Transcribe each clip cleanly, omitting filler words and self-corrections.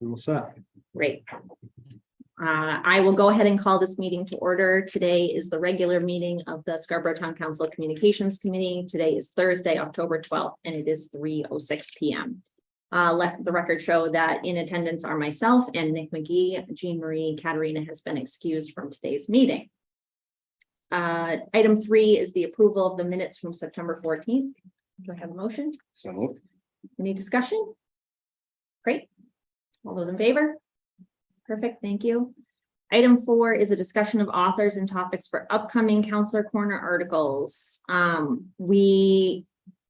We're all set. Great. I will go ahead and call this meeting to order. Today is the regular meeting of the Scarborough Town Council Communications Committee. Today is Thursday, October 12th, and it is 3:06 p.m. Let the record show that in attendance are myself and Nick McGee. Jean Marie Katerina has been excused from today's meeting. Item 3 is the approval of the minutes from September 14th. Do I have a motion? So moved. Any discussion? Great. All those in favor? Perfect, thank you. Item 4 is a discussion of authors and topics for upcoming Counselor Corner articles.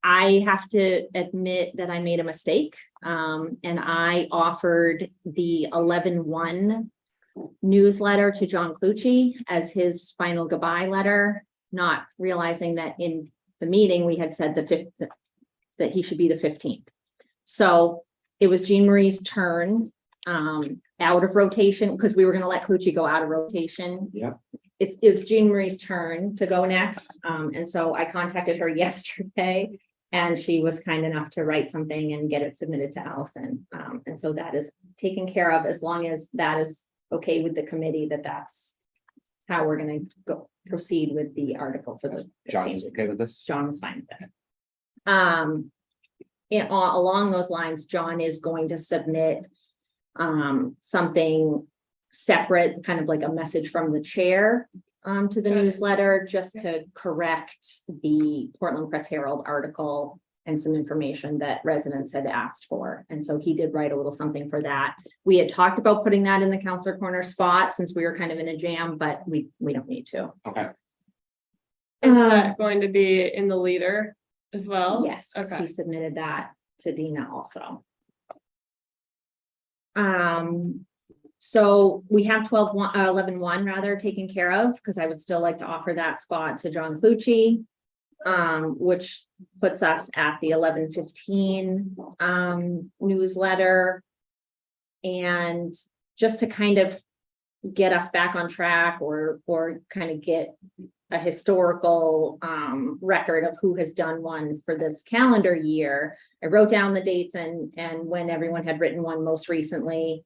I have to admit that I made a mistake, and I offered the 11/1 newsletter to John Clucci as his final goodbye letter, not realizing that in the meeting we had said that he should be the 15th. So it was Jean Marie's turn out of rotation, because we were going to let Clucci go out of rotation. Yeah. It's Jean Marie's turn to go next. And so I contacted her yesterday, and she was kind enough to write something and get it submitted to Allison. And so that is taken care of, as long as that is okay with the committee, that's how we're going to proceed with the article for the John is okay with this? John was fine with it. Along those lines, John is going to submit something separate, kind of like a message from the chair to the newsletter, just to correct the Portland Press Herald article and some information that residents had asked for. And so he did write a little something for that. We had talked about putting that in the Counselor Corner spot since we were kind of in a jam, but we don't need to. Okay. Is that going to be in the leader as well? Yes, Okay. he submitted that to Dina also. So we have 11/1 rather taken care of, because I would still like to offer that spot to John Clucci, which puts us at the 11/15 newsletter. And just to kind of get us back on track, or kind of get a historical record of who has done one for this calendar year, I wrote down the dates and when everyone had written one most recently.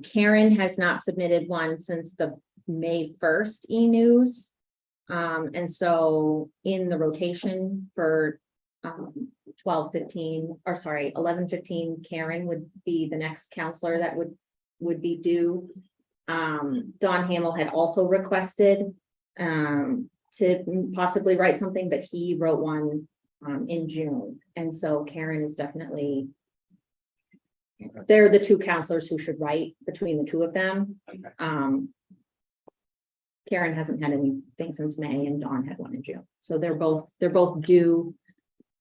Karen has not submitted one since the May 1st e-news. And so in the rotation for 11/15, Karen would be the next counselor that would be due. Don Hamill had also requested to possibly write something, but he wrote one in June. And so Karen is definitely, they're the two counselors who should write between the two of them. Okay. Karen hasn't had anything since May, and Dawn had one in June. So they're both due.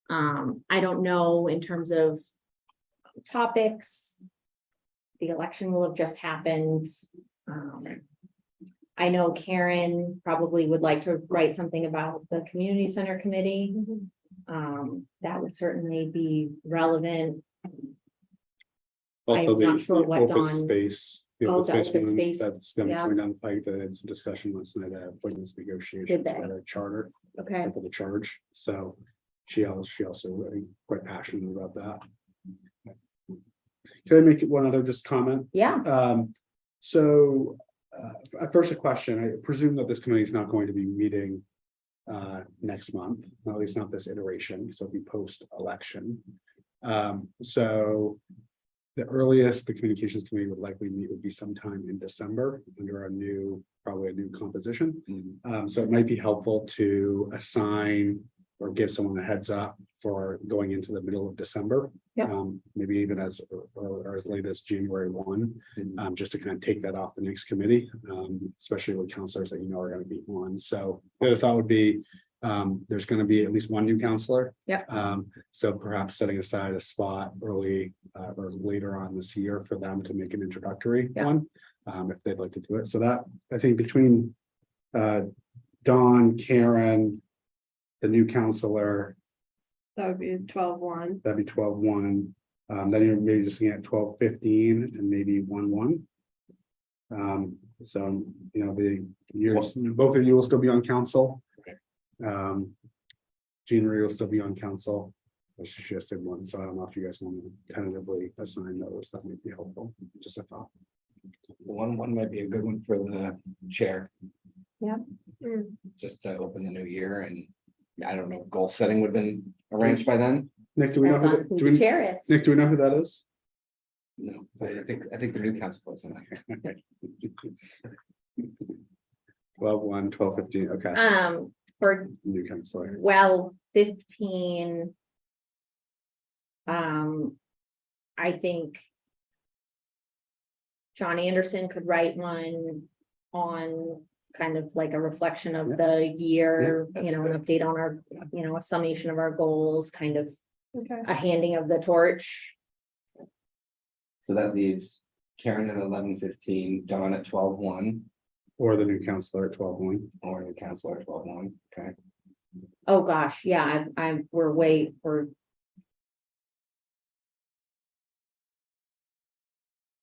I don't know in terms of topics. The election will have just happened. I know Karen probably would like to write something about the community center committee. That would certainly be relevant. Also, I'm not sure what open Dawn- space. The Oh, open the space open one space, that's gonna yeah. come down the pike, that it's a discussion last night at appointments negotiations Did they? for a charter Okay, for the charge. So she also really quite passionate about that. Can I make one other just comment? yeah, So at first a question, I presume that this committee is not going to be meeting next month, at least not this iteration, so it'll be post-election. So the earliest the communications committee would likely meet would be sometime in December under probably a new composition. So it might be helpful to assign or give someone a heads up for going into the middle of December. Yeah. Maybe even as late as January 1, just to kind of take that off the next committee, especially with counselors that are going to be on. So the other thought would be there's going to be at least one new counselor. Yeah. So perhaps setting aside a spot early or later on this year for them to make an introductory one, if they'd like to do it. So that, I think, between Dawn, Karen, the new counselor, That would be 12/1. that'd be 12/1. Then you're maybe just looking at 12/15 and maybe 1/1. So the years, both of you will still be on council. Okay. Jean Marie will still be on council. I suggested one, so I don't know if you guys want to tentatively assign those, that might be helpful, just a thought. One might be a good one for the chair. Mm. Just to open the new year and I don't know, goal setting would have been arranged by then. Nick, do we know Depends who, on who do the we, chair is. Nick, do we know who that is? No, but I think the new council was in there. 12/1, 12/15, okay, For new counselor. 12/15. I think. John Anderson could write one on kind of like a reflection of the year, Yeah, you know, an that's update on our, you know, a summation of our goals, kind of Okay. a handing of the torch. So that leaves Karen at 11:15, Dawn at 12:1, Or the new counselor at 12/1. or the counselor at 12:1, okay? Oh, gosh, yeah, we're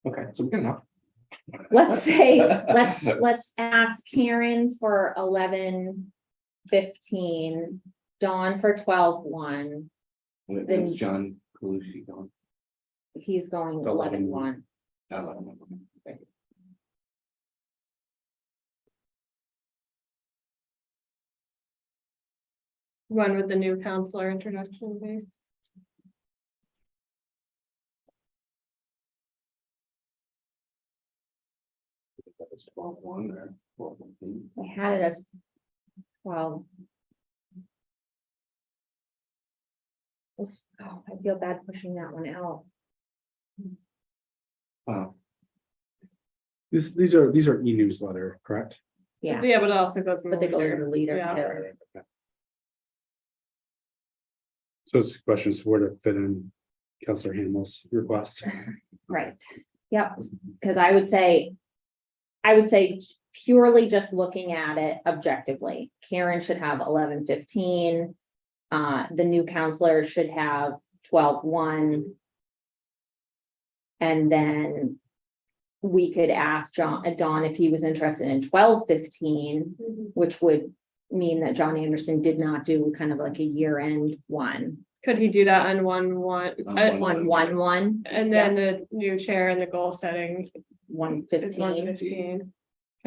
Okay, so good enough. let's say, let's ask Karen for 11/15, Dawn for 12/1. It's John Calucci going. He's going 11/1. 11/1. Okay. When would the new counselor introduction be? That was 12:1 or 12:15. I had it as, well. Oh, I feel bad pushing that one out. Wow. These are e-newsletter, correct? Yeah, Yeah, but it also goes in the but they go to leader. the leader. Yeah. too. So it's questions where to fit in Counselor Hamill's request. Right, yep, because I would say purely just looking at it objectively, Karen should have 11/15. The new counselor should have 12/1. And then we could ask Dawn if he was interested in 12/15, Mhm. which would mean that John Anderson did not do kind of like a year-end one. Could he do that on one, On One, one, and then the new chair and the goal setting is 1/15. 1/15?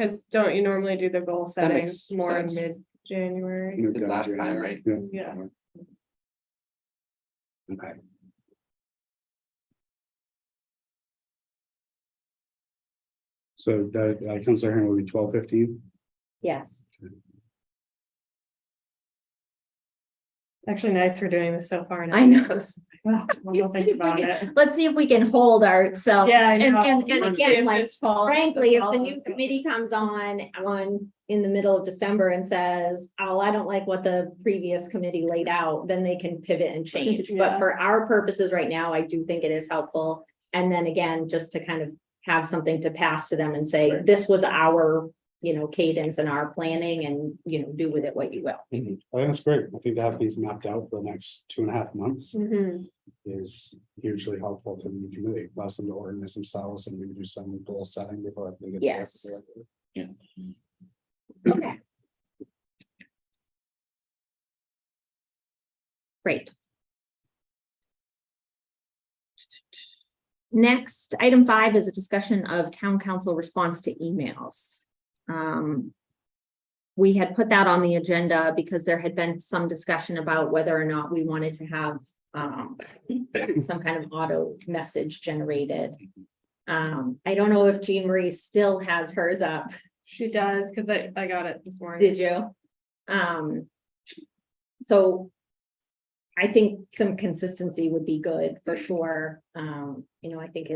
Cause don't you normally do the goal setting makes more in sense. mid-January? Did last time, right? Yeah. Yeah. Okay. So that Counselor Hamil will be 12/15. Yes, Actually, nice for doing this so far. in I know. advance. Well, we'll think about it. let's see if we can hold ourselves. Yeah, I And, know. and Let's see again, if like, this fall- frankly, if the follows new it. committee comes on in the middle of December and says, oh, I don't like what the previous committee laid out, then they can pivot and change. But Yeah. for our purposes right now, I do think it is helpful. And then again, just to kind of have something to pass to them and say, Right. this was our, you know, cadence and our planning, and, you know, do with it what you will. I think that's great. I think to have these mapped out for the next 2.5 months Mhm. is hugely helpful to the new committee. Allows them to organize themselves and maybe do some goal setting before they get. Yes. Yeah. Okay. Great. Next, item 5 is a discussion of town council response to emails. We had put that on the agenda because there had been some discussion about whether or not we wanted to have some kind of auto message generated. I don't know if Jean Marie still has hers up. She does, cause I got it this morning. Did you? So I think some consistency would be good for sure. You know, I think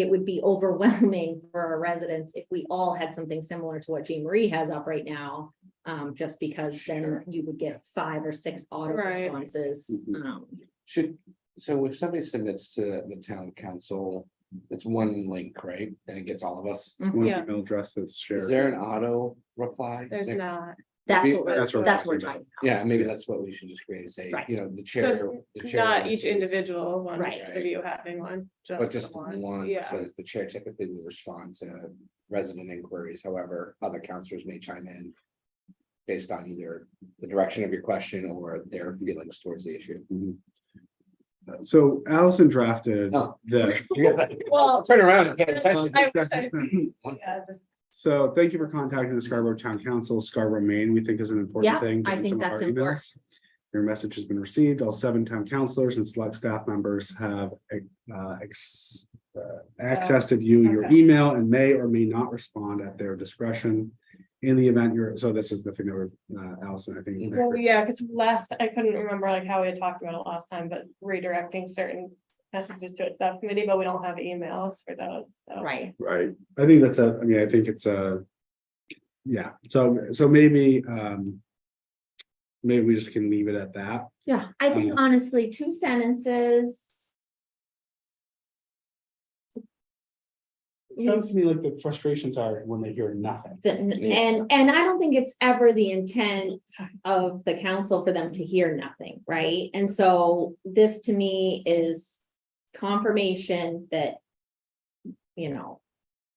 it would be overwhelming for our residents if we all had something similar to what Jean Marie has up right now. Just because then Sure. you would get 5 or 6 auto Right. responses. Mhm. So if somebody submits to the town council, it's one link, right? And it gets all of us. One Yeah. email address is shared. Is there an auto reply? There's There- not. That's Maybe what we're, that's what we're that's what we're talking talking about. Yeah, maybe that's what we should just create, say, Right. you know, the chair. So the chair not wants each to- individual one, Right. of you having one. But just just the one Yeah. says the chair typically will respond to resident inquiries, however, other counselors may chime in. based on either the direction of your question or their feelings towards the issue. So Allison drafted Oh. the. Well, turn around and pay attention. I wish yeah, So thank you for contacting the Scarborough Town Council, Scarborough, Maine, we think is an important Yeah, thing. I given think some of that's our important. emails. Your message has been received. All 7 town councilors and select staff members have access to view your okay. email and may or may not respond at their discretion. In the event so this is the thing that Allison, I think. well, yeah, because I couldn't remember like how we had talked about it last time, but redirecting certain messages to its subcommittee, but we don't have emails for those, so. Right, Right, I think that's I mean, I think it's yeah, so maybe, maybe we just can leave it at that. yeah, I think honestly, 2 sentences. It sounds to me like the frustrations are when they hear nothing. And I don't think it's ever the intent of the council for them to hear nothing, right? And so this to me is confirmation that, you know,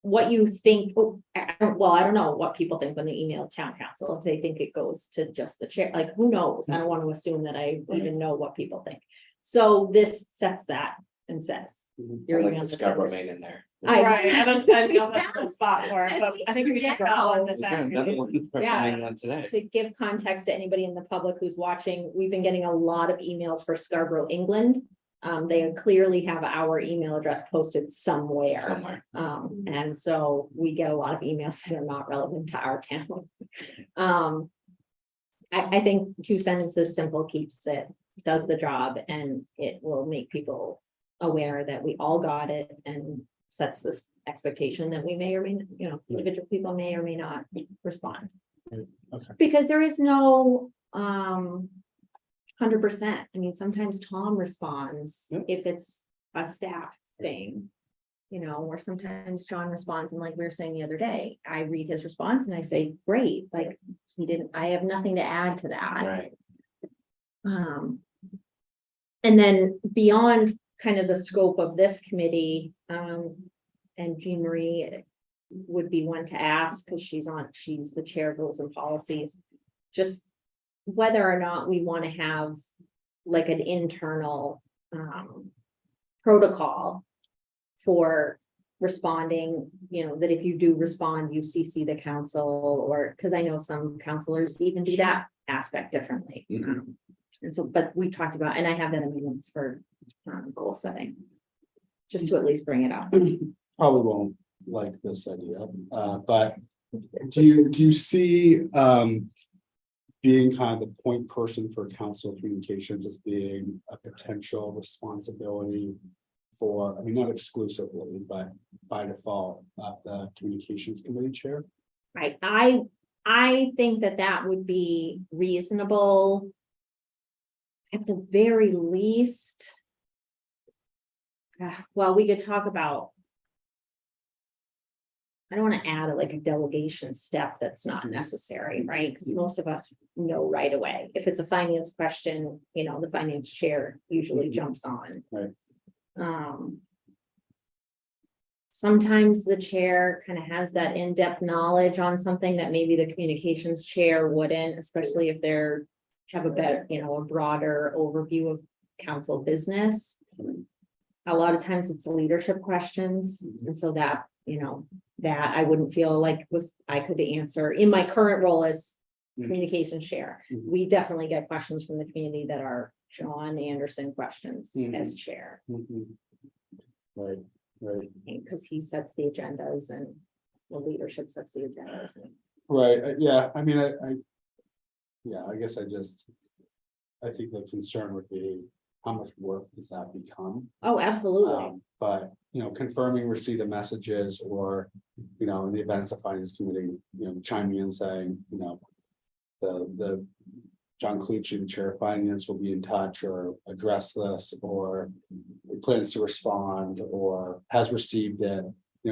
what you think, I don't know what people think when they email town council, if they think it goes to just the chair, like, who knows? I don't want to assume that I even know what people think. So this sets that and says. I like email the just Scarborough says- Maine in there. Right, I don't know that's the spot for it, but I think we should go on this. Yeah, another one recommending one today. To give context to anybody in the public who's watching, we've been getting a lot of emails for Scarborough, England. They clearly have our email address posted somewhere. Somewhere. And so we get a lot of emails that are not relevant to our town. I think 2 sentences simple keeps it, does the job, and it will make people aware that we all got it and sets this expectation that we may or may, individual people may or may not respond. Okay. Because there is no 100%. I mean, sometimes Tom responds Yep. if it's a staff thing. Or sometimes John responds, and like we were saying the other day, I read his response and I say, great, like I have nothing to add to that. Right. And then beyond kind of the scope of this committee, and Jean Marie would be one to ask, because she's the chair of rules and policies. Just whether or not we want to have like an internal protocol for responding, that if you do respond, you CC the council, or because I know some counselors even do that aspect differently. Mhm. Mm-hmm. But we talked about, and I have that in minutes for goal setting. Just to at least bring it up. Probably won't like this idea, but do you see being kind of the point person for council communications as being a potential responsibility for, I mean, not exclusively, but by default of the communications committee chair? Right, I think that would be reasonable. At the very least. Well, we could talk about. I don't want to add like a delegation step that's not necessary, right? Because most of us know right away. If it's a finance question, the finance chair usually jumps on. Right. Sometimes the chair kind of has that in-depth knowledge on something that maybe the communications chair wouldn't, especially if they're have a better, a broader overview of council business. A lot of times it's leadership questions, and so that, that I wouldn't feel like I could answer in my current role as communications chair. Mhm. We definitely get questions from the community that are Sean Anderson questions Mhm. as chair, Right, right. because he sets the agendas and the leadership sets the agendas. Right, yeah, I mean, I guess I think the concern would be how much work does that become? Oh, absolutely. But, confirming receipt of messages or, in the events of finance committee, chiming in saying, the John Clucci, the chair of finance, will be in touch or address this, or plans to respond or has received it.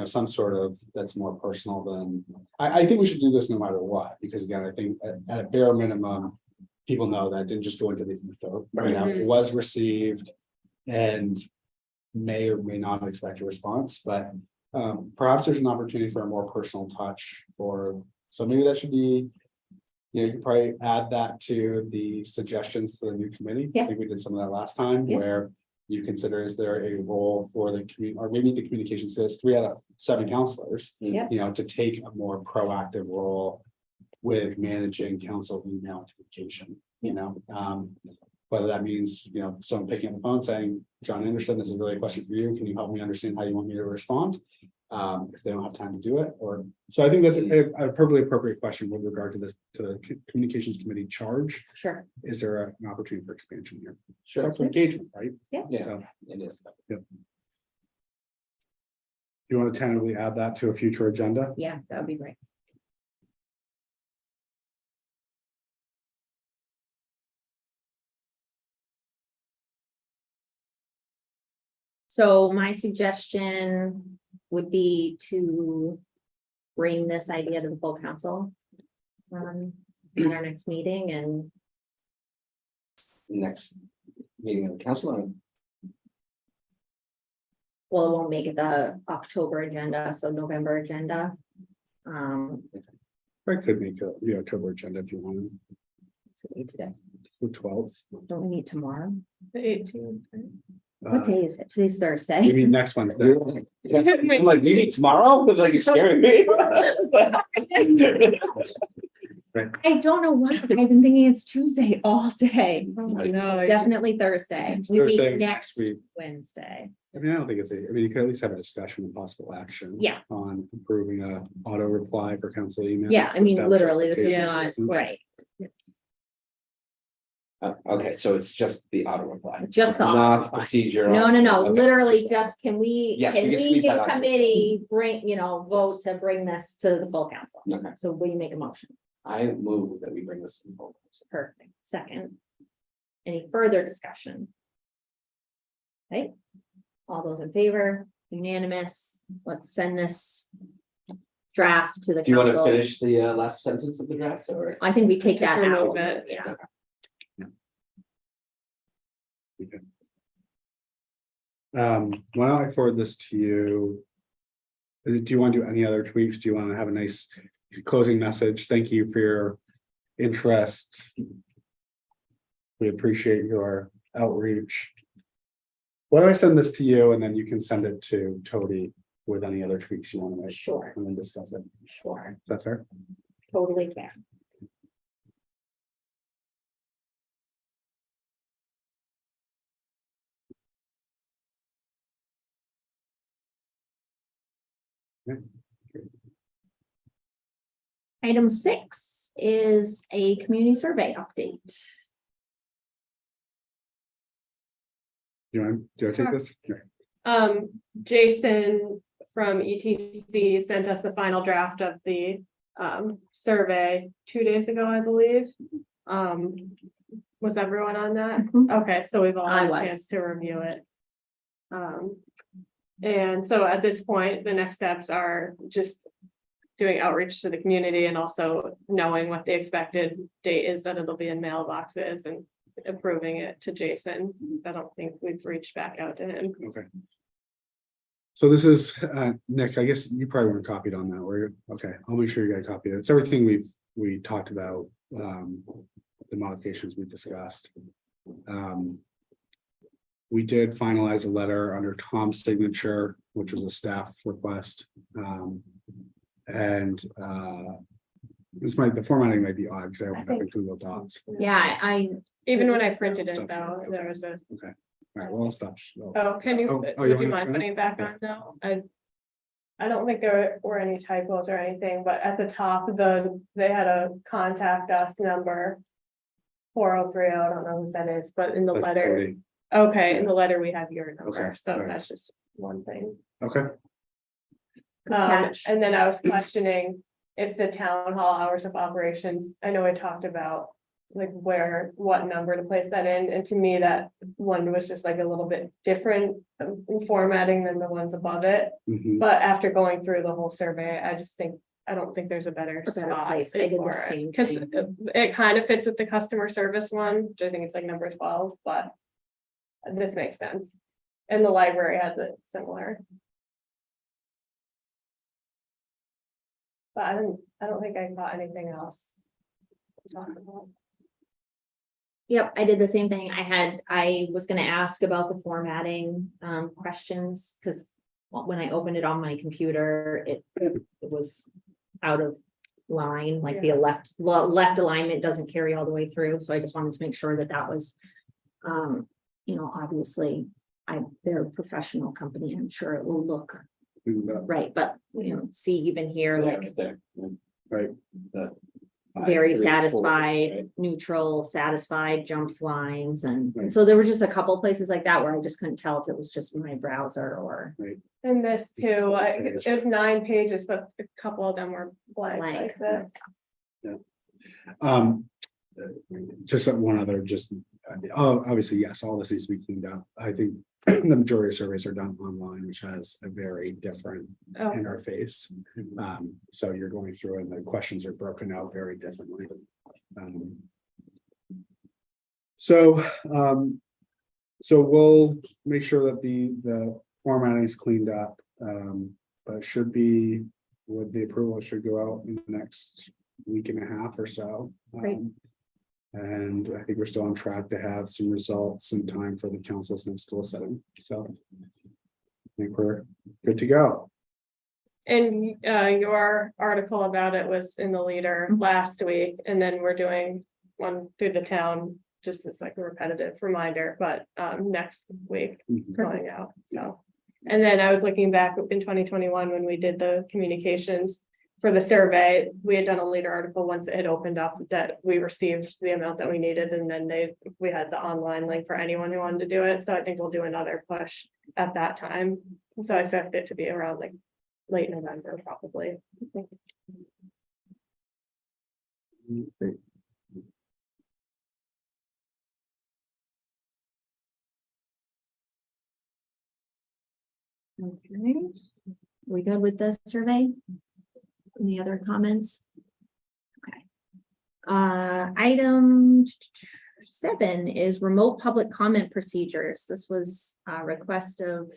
Some sort of that's more personal than, I think we should do this no matter what, because again, I think at a bare minimum, people know that it didn't just go into the ether, it was received and may or may not expect a response, but perhaps there's an opportunity for a more personal touch so maybe that should be you could probably add that to the suggestions to the new committee. Yeah. I think we did some of that last time, Yeah. where you consider, is there a role for the community, or maybe the communications says 3 out of 7 counselors. Yeah. To take a more proactive role with managing council email communication, whether that means, someone picking up the phone saying, John Anderson, this is really a question for you. Can you help me understand how you want me to respond? If they don't have time to do it, or, so I think that's a perfectly appropriate question with regard to this, to the communications committee charge. Sure. Is there an opportunity for expansion here? Sure. So for engagement, right? Yeah. Yeah, So, it is. you want to tentatively add that to a future agenda? Yeah, that would be great. So my suggestion would be to bring this idea to the full council. At our next meeting, and Next meeting of the council, and well, it won't make it the October agenda, so November agenda. I could make the October agenda if you wanted, What's the date today? the 12th. Don't we meet tomorrow? The 18th. What day is it? Today's You Thursday. mean next Wednesday? I'm like, you meet tomorrow? Like, you're scaring me. I don't know why, I've been thinking it's Tuesday all day. No, Definitely Thursday. It's We Thursday meet next next week. Wednesday. I mean, I don't think you could at least have a discussion and possible action. Yeah. On approving a auto reply for council email. Yeah, I to mean, establish literally, this is application not, license. right, Okay, so it's just the auto reply. Just the auto Not the reply. procedure. no, Okay. literally just, can we, Yes, can we can we, squeeze that the out. committee, bring, vote to bring this to the full council? Okay. So will you make a motion? I move that we bring this. to the full council. Perfect. Second. Any further discussion? Okay. All those in favor, unanimous, let's send this draft to the Do you want to council. finish the last sentence of the draft, or? I think we take Just that remove out. it. Yeah. Why don't I forward this to you? Do you want to do any other tweaks? Do you want to have a nice closing message? Thank you for your interest. We appreciate your outreach. Why don't I send this to you and then you can send it to Toby with any other tweaks you want to make? Sure. And then discuss it. Is Sure, that fair? totally fair. Item 6 is a community survey update. Do I take this? Sure. Jason from ETC sent us the final draft of the survey 2 days ago, I believe. Was everyone on that? Mhm. Okay, so we've all I had a was. chance to review it. And so at this point, the next steps are just doing outreach to the community and also knowing what the expected date is that it'll be in mailboxes and approving it to Jason. 'Cause I don't think we've reached back out to him. Okay. So this is, Nick, I guess you probably weren't copied on that, were you? Okay, I'll make sure you get a copy. It's everything we talked about, the modifications we discussed. We did finalize a letter under Tom's signature, which was a staff request. The formatting might be odd because I opened up in Google Docs. Yeah, Even when I It's printed it stuff. though, there was a, All right, well, I'll stop. oh, can you, Oh, would you you want mind me to putting it back on now? I don't think there were any typos or anything, but at the top, they had a contact us number. 403, I don't know who that is, but in the That's letter, Cody. okay, in the letter, we have your number, Okay, so alright. that's just one thing. Okay, good catch. And then I was questioning if the town hall hours of operations, I know I talked about. Like what number to place that in, and to me, that one was just like a little bit different in formatting than the ones above it. mhm. But after going through the whole survey, I don't think there's a better better spot place. I did the for same it. Cause thing. it kind of fits with the customer service one, which I think it's like number 12, but. This makes sense. And the library has it similar. But I don't think I got anything else. talk about. Yep, I did the same thing. I was gonna ask about the formatting questions, because when I opened it on my computer, it was out of line, like the left alignment doesn't carry all the way through, so I just wanted to make sure that that was obviously they're a professional company, I'm sure it will look right, but see even here, Yeah, like right there. Yeah. Right. The very 5, 3, 4, satisfied, right? neutral, satisfied, jumps lines, and Right. so there were just a couple places like that where I just couldn't tell if it was just my browser or And this too, It's- it was 9 pages, but a couple of them were blank Blank. like this. Just one other, obviously, yes, all this needs to be cleaned up. I think the majority of surveys are done online, which has a very different Oh, interface. So you're going through and the questions are broken out very differently. So we'll make sure that the formatting is cleaned up. But it should be, with the approval, it should go out in the next week and a half or so. Great. And I think we're still on track to have some results in time for the council's next school setting. So I think we're good to go. and your article about it was in the Leader last week, and then we're doing one through the town, just as like a repetitive reminder, but next week going out, so. And then I was looking back in 2021 when we did the communications for the survey, we had done a Leader article once it had opened up that we received the amount that we needed, and then we had the online link for anyone who wanted to do it, so I think we'll do another push at that time. So I expect it to be around like late November, probably. I think. okay. We good with the survey? Any other comments? Okay. Item 7 is remote public comment procedures. This was a request of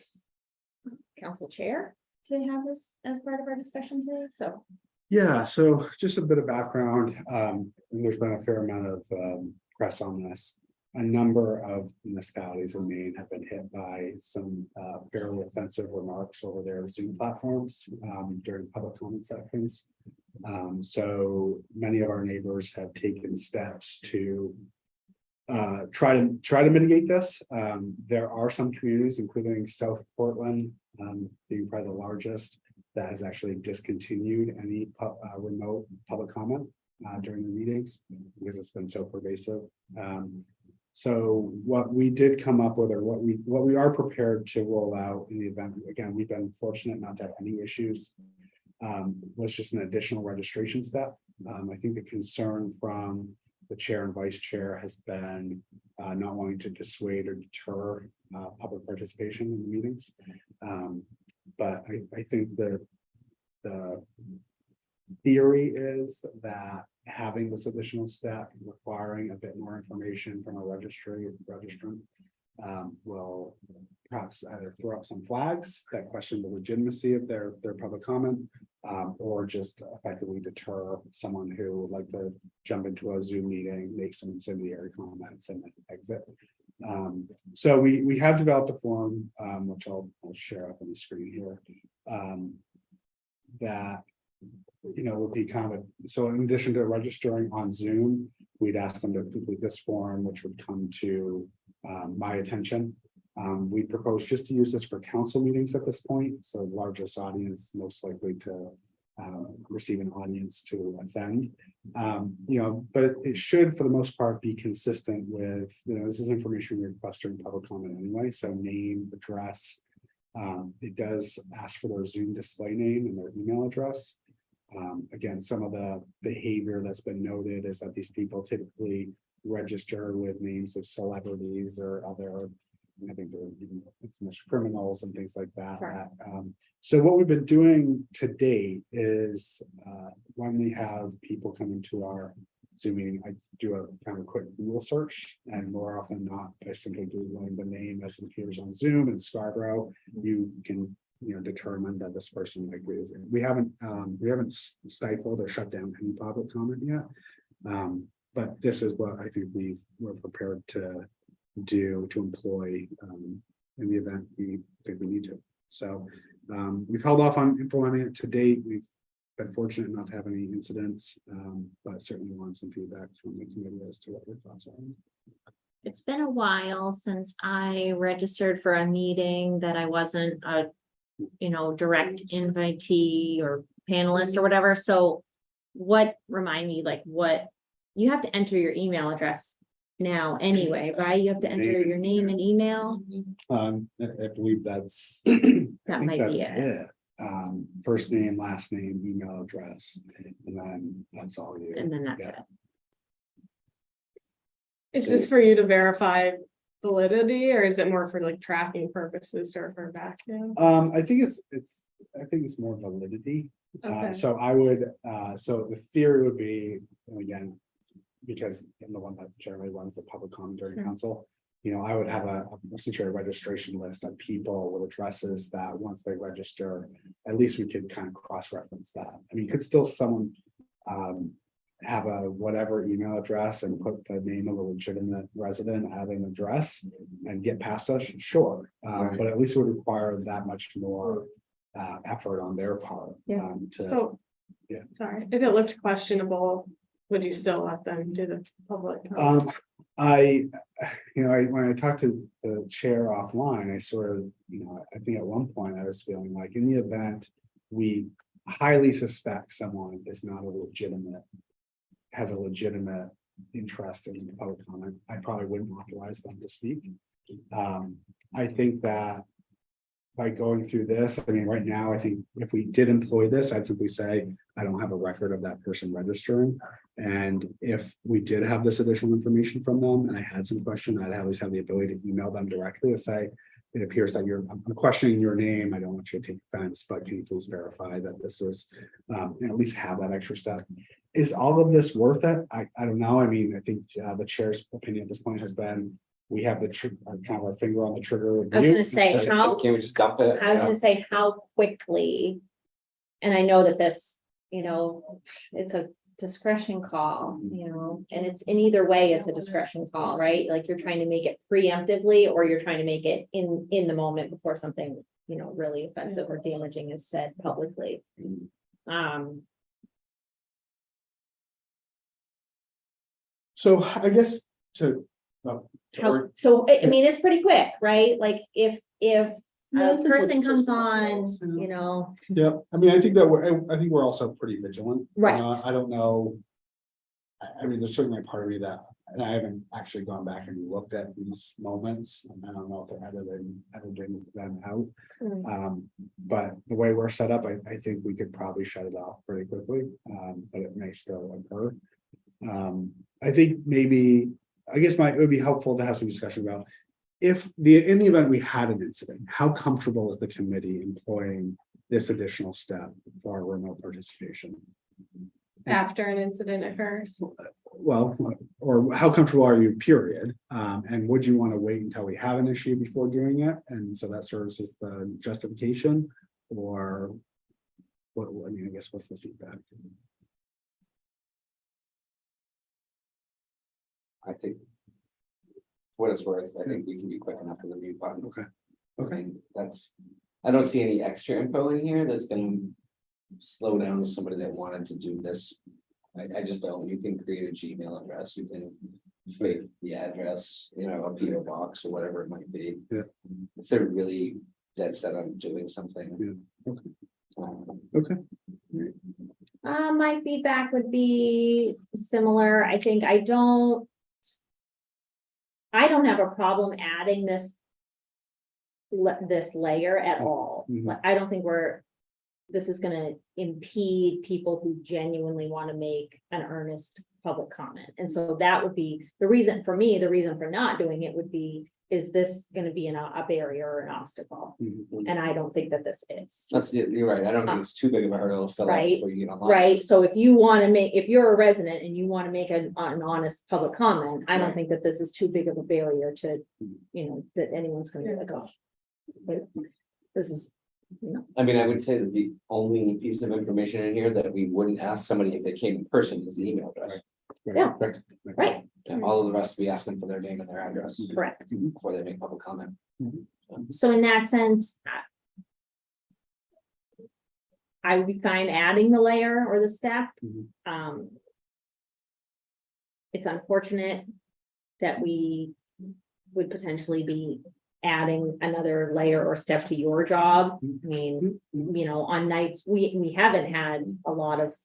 council chair to have this as part of our discussion today, so. Yeah, so just a bit of background, and there's been a fair amount of press on this. A number of municipalities in Maine have been hit by some fairly offensive remarks over their Zoom platforms during public comment sections. So many of our neighbors have taken steps to try to mitigate this. There are some communities, including South Portland, being probably the largest, that has actually discontinued any remote public comment during the meetings because it's been so pervasive. So what we did come up with, or what we are prepared to roll out in the event, again, we've been fortunate not to have any issues, was just an additional registration step. I think the concern from the chair and vice chair has been not wanting to dissuade or deter public participation in the meetings. But I think the theory is that having this additional step, requiring a bit more information from a registrant, will perhaps either throw up some flags that question the legitimacy of their public comment, or just effectively deter someone who would like to jump into a Zoom meeting, make some incendiary comments, and then exit. So we have developed a form, which I'll share up on the screen here, that would be kind of so in addition to registering on Zoom, we'd ask them to complete this form, which would come to my attention. We propose just to use this for council meetings at this point, so the largest audience most likely to receive an audience to attend. But it should, for the most part, be consistent with, this is information we request during public comment anyway, so name, address. It does ask for their Zoom display name and their email address. Again, some of the behavior that's been noted is that these people typically register with names of celebrities or other, I think they're even criminals and things like that. Sure. So what we've been doing to date is when we have people come into our Zoom meeting, I do a kind of quick Google search, and more often than not, by simply Googling the name as it appears on Zoom in Scarborough, you can determine that this person likely is. We haven't stifled or shut down any public comment yet. but this is what I think we're prepared to do, to employ, in the event we think we need to. So, we've held off on implementing it to date. We've been fortunate not to have any incidents, but certainly want some feedback from the committee as to what your thoughts are. It's been a while since I registered for a meeting that I wasn't a, direct invitee or panelist or whatever. So remind me, like, you have to enter your email address now anyway, right? You have to enter your name and email. I believe that's. That might be it. First name, last name, email address, and then that's all you. And then that's Yeah. it. Is this for you to verify validity, or is it more for like tracking purposes to refer back to? I think it's more validity. Okay. So I would, so the theory would be, and again, because I'm the one that generally runs the public comment during Sure. council. I would have essentially a registration list of people with addresses that once they register, at least we could kind of cross-reference that. I mean, could still someone have a whatever email address and put the name of a legitimate resident at an address and get past us? Sure. Right. But at least it would require that much more effort on their part. Yeah. So. Yeah. Sorry, if it looked questionable, would you still let them do the public? When I talked to the chair offline, I sort of, I think at one point I was feeling like in the event we highly suspect someone is not a legitimate, has a legitimate interest in public comment, I probably wouldn't authorize them to speak. I think that by going through this, I mean, right now, I think if we did employ this, I'd simply say, I don't have a record of that person registering. And if we did have this additional information from them and I had some question, I'd always have the ability to email them directly to say, it appears that I'm questioning your name. I don't want you to take offense, but can you please verify that this is, and at least have that extra step. Is all of this worth it? I don't know. I mean, I think the chair's opinion at this point has been, we have the kind of our finger on the trigger. I was gonna say, Just- how, Can we just dump it? I was gonna say how quickly. And I know that this, it's a discretion call, and it's in either way, it's a discretion call, right? Like you're trying to make it preemptively, or you're trying to make it in the moment before something, really offensive or damaging is said publicly. So I guess to. So, I mean, it's pretty quick, right? Like if Yeah, I a think person we're- comes on, Yeah, I mean, I think we're also pretty vigilant. Right. I don't know. I mean, there's certainly a part of me that, and I haven't actually gone back and looked at these moments, and I don't know if they're editing them out. But the way we're set up, I think we could probably shut it off pretty quickly, but it may still occur. I think maybe, I guess it would be helpful to have some discussion about in the event we had an incident, how comfortable is the committee employing this additional step for our remote participation? After an incident occurs. Well, or how comfortable are you, period? And would you want to wait until we have an issue before doing it? And so that serves as the justification, or what, I mean, I guess what's the feedback? I think. What it's worth, I think we can be quick enough for the mute button. Okay. I mean, I don't see any extra info in here that's gonna slow down somebody that wanted to do this. I just don't. You can create a Gmail address, you can fake the address, a PO box or whatever it might be. Yeah. If they're really dead set on doing something. Yeah. Okay. Okay. Okay. my feedback would be similar. I think I don't have a problem adding this layer at all. Mhm. Like, I don't think this is gonna impede people who genuinely want to make an earnest public comment. And so that would be the reason for not doing it would be, is this gonna be a barrier or an obstacle? Mhm. And I don't think that this is. You're right. I don't think it's too big of a hurdle to fill out Right, before you get online. Right, so if you're a resident and you want to make an honest public comment, I don't Right. think that this is too big of a barrier to, that anyone's gonna be like, oh. but This is, I mean, I would say that the only piece of information in here that we wouldn't ask somebody if they came in person is the email address. Yeah. Correct. Right, Yeah, all of the rest will be asking for their name and their address correct. before they make public comment. So in that sense, I would be fine adding the layer or the step. Mhm. It's unfortunate that we would potentially be adding another layer or step to your job. I mean, you know, on nights, we haven't had a lot of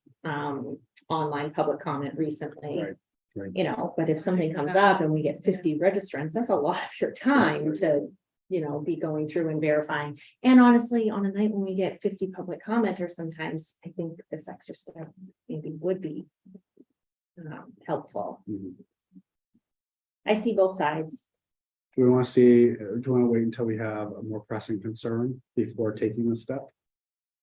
online public comment recently. Right, right. You know, but if something comes up and we get 50 registrants, that's a lot of your time to, you know, be going through and verifying. And honestly, on a night when we get 50 public commenters, sometimes I think this extra step maybe would be helpful. Mhm. I see both sides. Do we want to see, do you want to wait until we have a more pressing concern before taking the step?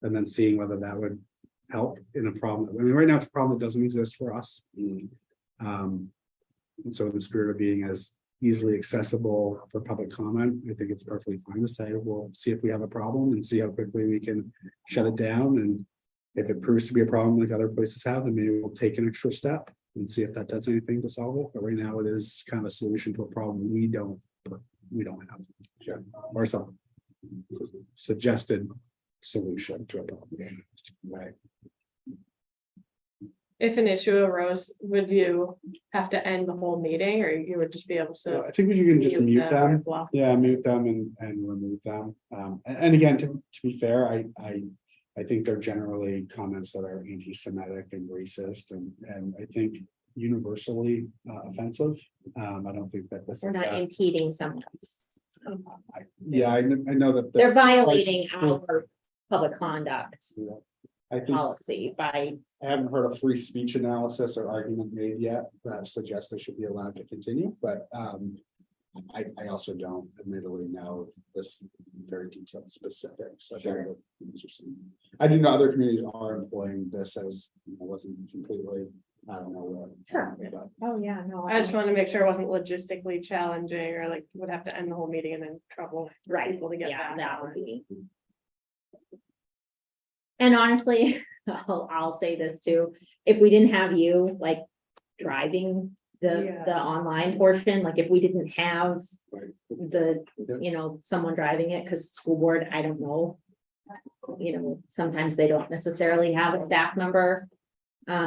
And then seeing whether that would help in a problem. I mean, right now it's a problem that doesn't exist for us. And so in the spirit of being as easily accessible for public comment, I think it's perfectly fine to say, we'll see if we have a problem and see how quickly we can shut it down. And if it proves to be a problem like other places have, then maybe we'll take an extra step and see if that does anything to solve it. But right now it is kind of a solution to a problem we don't have. Sure. Or some suggested solution to a problem. Right. If an issue arose, would you have to end the whole meeting, or you would just be able So to? I think you can just mute or them. block? Yeah, mute them and remove them. And again, to be fair, I think they're generally comments that are anti-Semitic and racist and I think universally offensive. I don't think that this We're is not that. impeding someone's, Yeah, I know that. they're violating Free- our public conduct I think policy by, I haven't heard a free speech analysis or argument made yet that suggests they should be allowed to continue, but I also don't admittedly know this very detailed specifics. So Sure. I do know other communities are employing this as, you know, wasn't completely, I don't know what. Sure. but- oh, yeah, no. I just want to make sure it wasn't logistically challenging, or like would have to end the whole meeting and then trouble Right, people to get yeah, back. that would on. be. And honestly, I'll say this too, if we didn't have you like driving the Yeah. online portion, like if we didn't have Right. the, Yep. you know, someone driving it, because school board, I don't know. You know, sometimes they don't necessarily have a staff member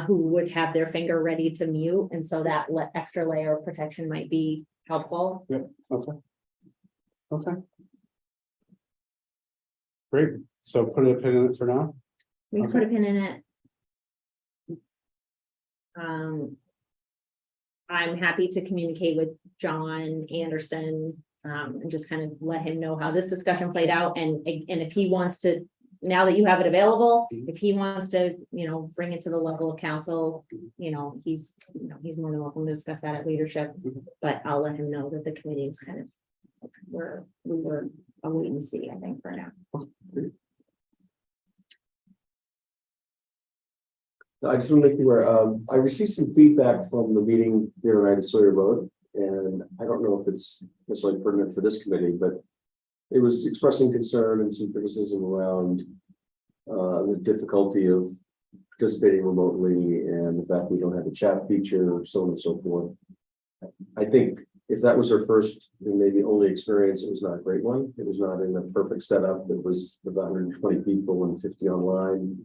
who would have their finger ready to mute, and so that extra layer of protection might be helpful. Okay. Great, so put a pin in it for now. We can put a pin in it. I'm happy to communicate with John Anderson, and just kind of let him know how this discussion played out, and if he wants to, now that you have it available, if he wants to, you know, bring it to the level of council, you know, he's more than welcome to discuss that at leadership, but I'll let him know that the committee was kind of, we were a wait and see, I think, for now. I just want to make you aware, I received some feedback from the meeting here tonight at Sawyer Road, and I don't know if it's necessarily pertinent for this committee, but it was expressing concern and some criticism around the difficulty of participating remotely and the fact we don't have a chat feature, so on and so forth. I think if that was her first and maybe only experience, it was not a great one. It was not in a perfect setup. It was with 120 people and 50 online.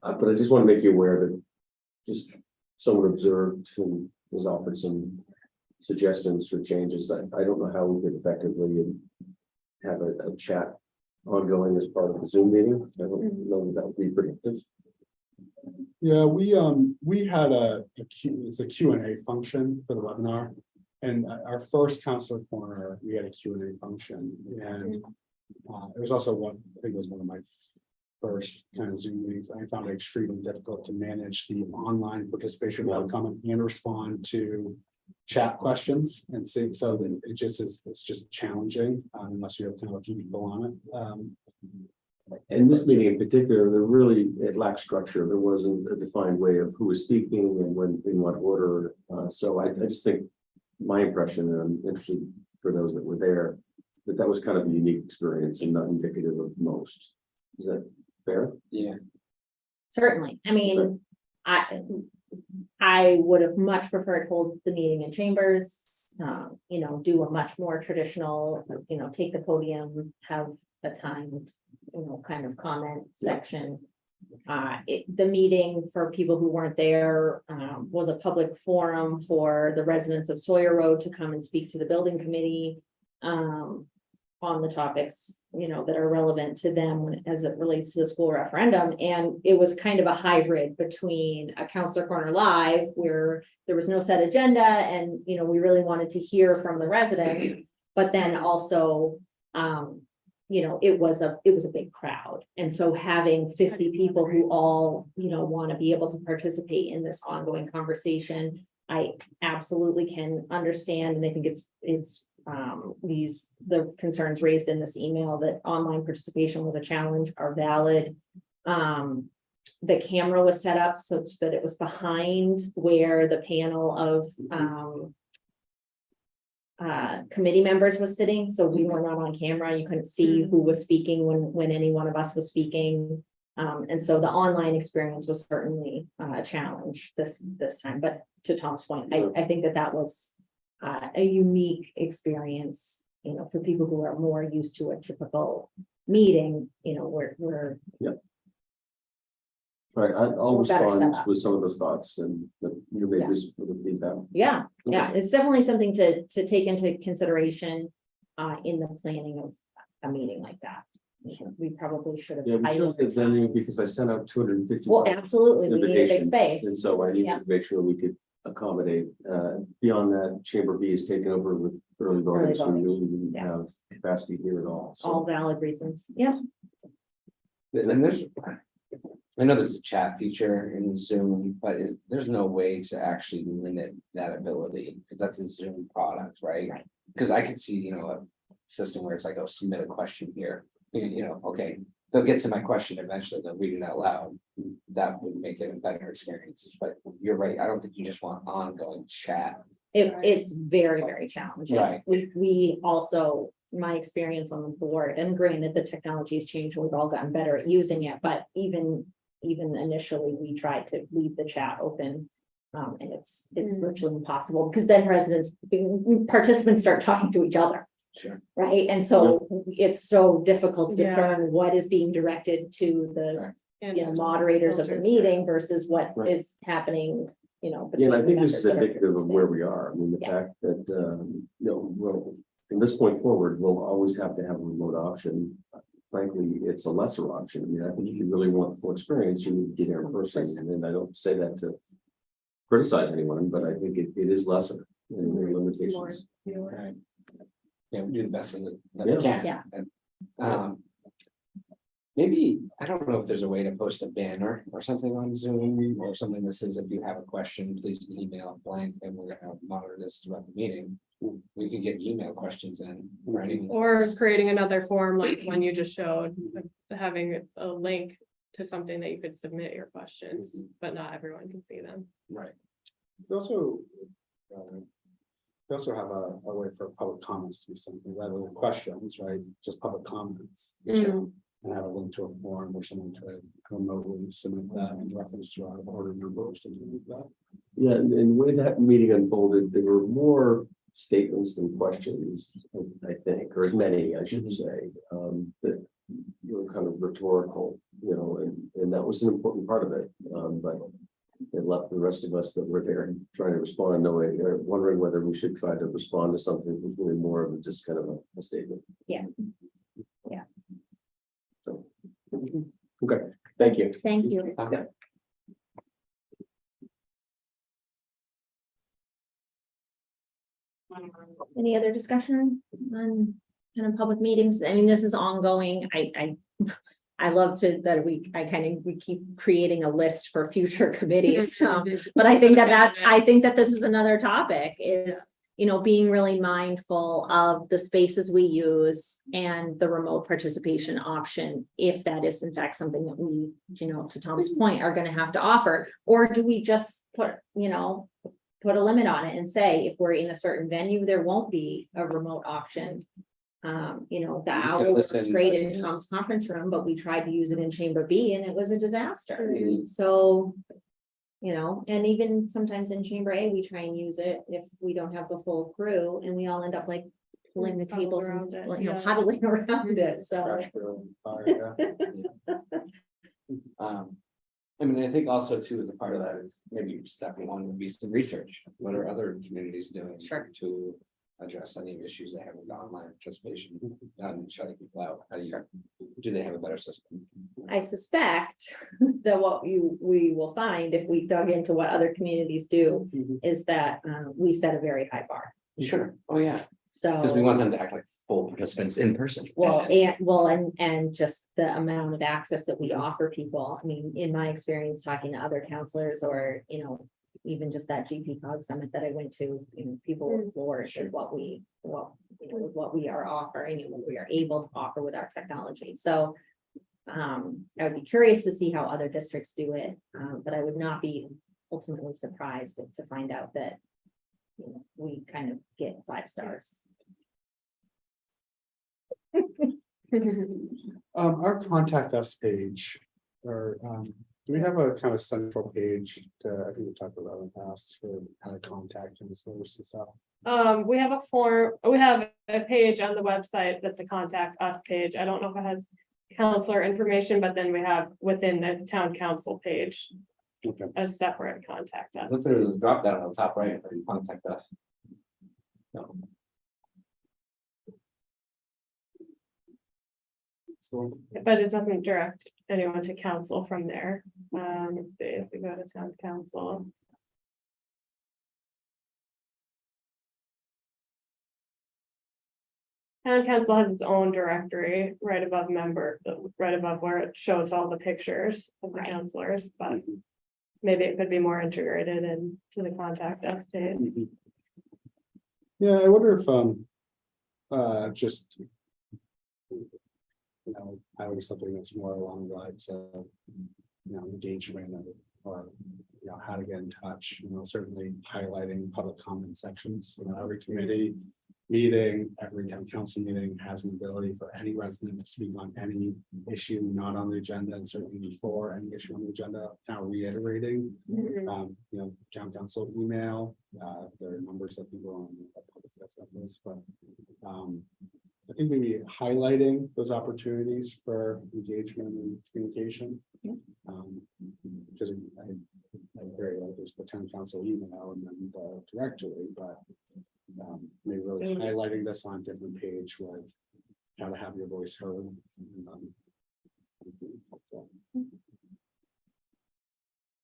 But I just want to make you aware that just someone observed and was offered some suggestions for changes. I don't know how we could effectively have a chat ongoing as part of the Zoom meeting. I don't know that would be predictive. Yeah, we had it's a Q&A function for the webinar. And our first Counselor Corner, we had a Q&A function, and it was also I think it was one of my first kind of Zoom meetings. I found it extremely difficult to manage the online participation, without comment and respond to chat questions and see. So that it's just challenging unless you have kind of a few people on it. And this meeting in particular, it lacked structure. There wasn't a defined way of who was speaking and when, in what order. So I just think my impression, and I'm interested for those that were there, that was kind of a unique experience and not indicative of most. Is that fair? Yeah. Certainly, I mean, I would have much preferred hold the meeting in chambers. You know, do a much more traditional, you know, take the podium, have a timed, you know, kind of comment section. The meeting, for people who weren't there, was a public forum for the residents of Sawyer Road to come and speak to the building committee. On the topics, you know, that are relevant to them as it relates to the school referendum. And it was kind of a hybrid between a Counselor Corner Live, where there was no set agenda and, you know, we really wanted to hear from the residents. But then also, you know, it was a big crowd. And so having 50 people who all, you know, want to be able to participate in this ongoing conversation, I absolutely can understand. And I think it's the concerns raised in this email that online participation was a challenge are valid. The camera was set up such that it was behind where the panel of committee members was sitting, so we were not on camera. You couldn't see who was speaking when any one of us was speaking. And so the online experience was certainly a challenge this time. But to Tom's point, I think that was a unique experience, you know, for people who are more used to a typical meeting, you know, we're Right, I'll We're better set respond up. with some of those thoughts and you may just for the feedback. yeah, it's definitely something to take into consideration in the planning of a meeting like that. We probably should have. Yeah, we chose the venue because I sent out 250. Well, absolutely, we need a big invitation, space. And so I needed Yeah. to make sure we could accommodate, beyond that, Chamber B is taken over with early voting, so we voting. really didn't Yeah. have capacity here at all, All so. valid reasons, yeah. And I know there's a chat feature in Zoom, but there's no way to actually limit that ability, because that's a Zoom product, right? Right. Because I could see, you know, a system where it's like, oh, submit a question here, you know, okay, they'll get to my question eventually, they'll read it out loud. That would make it a better experience, but you're right, I don't think you just want ongoing chat. It's very, very challenging. Right. We also, my experience on the board, and granted, the technology's changed, we've all gotten better at using it, but even initially, we tried to leave the chat open. And it's virtually impossible, because then participants start talking to each other. Sure. Right, and so it's so difficult to Yeah. discern what is being directed to the, And you know, moderators of the filter. meeting versus what Right. is happening, you know. Yeah, and I between think the this is members that are indicative of where participating. we are. I mean, the Yeah. fact that, you know, well, from this point forward, we'll always have to have a remote option. Frankly, it's a lesser option. I mean, I think if you really want the full experience, you need to be there in person. And I don't say that to criticize anyone, but I think it is lesser in their limitations. Right. Yeah, we do the best with it that Yeah. we can. Yeah. And, maybe, I don't know if there's a way to post a banner or something on Zoom or something that says, if you have a question, please email blank, and we're gonna monitor this throughout the meeting. We can get email questions in or anything. Or creating another form like one you just showed, having a link to something that you could submit your questions, but not everyone can see them. Right. We also have a way for public comments to be something rather than questions, right? Just public comments. Mhm. And have a link to a form where someone could remotely submit that in reference to our order number or something like that. Yeah, and the way that meeting unfolded, there were more statements than questions, I think, or as many, I should say, that were kind of rhetorical, you know, and that was an important part of it. But it left the rest of us that were there trying to respond, knowing, or wondering whether we should try to respond to something that was really more of just kind of a statement. Yeah. Yeah. So, okay, thank you. Thank you. Okay. Any other discussion on kind of public meetings? I mean, this is ongoing. I love that we keep creating a list for future committees. But I think I think that this is another topic is, you know, being really mindful of the spaces we use and the remote participation option, if that is in fact something that we, you know, to Tom's point, are going to have to offer, or do we just put a limit on it and say, if we're in a certain venue, there won't be a remote option. You know, the can owl was listen, great but- in Tom's conference room, but we tried to use it in Chamber B and it was a disaster. Mhm. So, You know, and even sometimes in Chamber A, we try and use it if we don't have the full crew and we all end up like pulling the Huddled tables and, around it, you know, yeah. huddling around it, so. Trash barrel fire, yeah. I mean, I think also too, as a part of that is maybe step one would be some research. What are other communities doing? Sure. To address any issues they have with online participation, shutting people out? How do they have a better system? I suspect that we will find if we dug into what other communities do is that we set a very high bar. Sure, oh yeah, because we So, want them to act like full participants in person. and just the amount of access that we offer people. I mean, in my experience, talking to other counselors or, you know, even just that GP Cog summit that I went to, you know, people were floored at what we are offering and what we are able to offer with our technology. So I would be curious to see how other districts do it, but I would not be ultimately surprised to find out that, you know, we kind of get 5 stars. Our contact us page, or, do we have a kind of central page to, I think we talked about in the past, for how to contact and source and stuff? We have a form, we have a page on the website that's a contact us page. I don't know if it has counselor information, but then we have within the town council page, Okay. a separate contact us. Looks like there's a drop down on the top right, where you contact us. No. So, But it doesn't direct anyone to council from there. Let's see if we go to town council. Town council has its own directory right above right above where it shows all the pictures of the Right. counselors, but maybe it could be more integrated into the contact us page. yeah, I wonder if, just, you know, having something that's more along the lines of, you know, engagement or, you know, how to get in touch, you know, certainly highlighting public comment sections, you know, every committee meeting, every town council meeting has an ability for any resident to speak on any issue not on the agenda, and certainly before any issue on the agenda, kind of reiterating, you know, town council email, there are numbers of people on the public stuff list, but, I think maybe highlighting those opportunities for engagement and communication. Yeah. Because I very like there's the town council email and then the directory, but maybe really highlighting this on a different page with how to have your voice heard.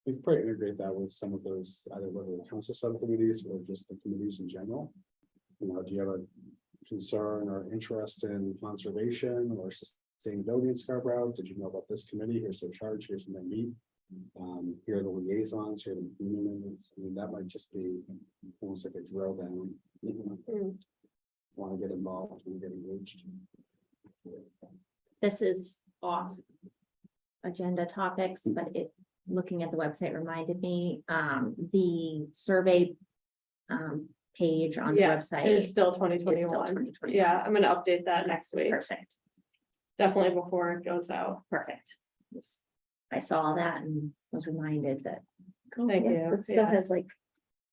We could probably integrate that with some of those, either whether the council subcommittees or just the committees in general. You know, do you have a concern or interest in conservation or sustainability in Scarborough? Did you know about this committee? Here's their charge, here's when they meet. Here are the liaisons, here are the community members. I mean, that might just be almost like a drill down. Want to get involved and get engaged. This is off agenda topics, but looking at the website reminded me, the survey page on the website. It's still is 2021. still 2021. Yeah, I'm gonna update that next week, Perfect, definitely before it goes out. perfect. I saw that and was reminded that. oh, Thank yeah, you, It still has yes. like,